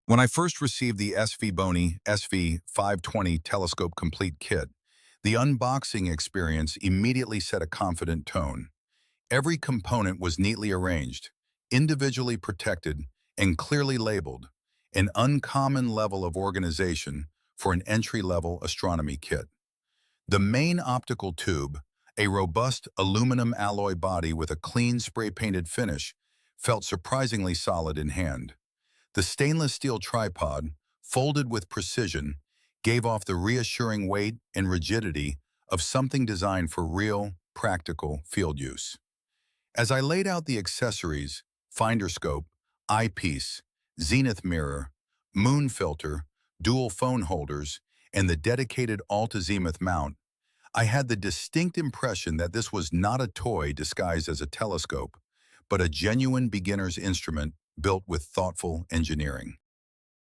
When I first received the SVBONY SV520 telescope complete kit, the unboxing experience immediately set a confident tone. Every component was neatly arranged, individually protected, and clearly labeled, an uncommon level of organization for an entry-level astronomy kit. The main optical tube, a robust aluminum alloy body with a clean spray-painted finish, felt surprisingly solid in hand. The stainless steel tripod, folded with precision, gave off the reassuring weight and rigidity of something designed for real, practical field use. As I laid out the accessories, finder scope, eyepiece, zenith mirror, moon filter, dual phone holders, and the dedicated alt-azimuth mount, I had the distinct impression that this was not a toy disguised as a telescope, but a genuine beginner's instrument built with thoughtful engineering.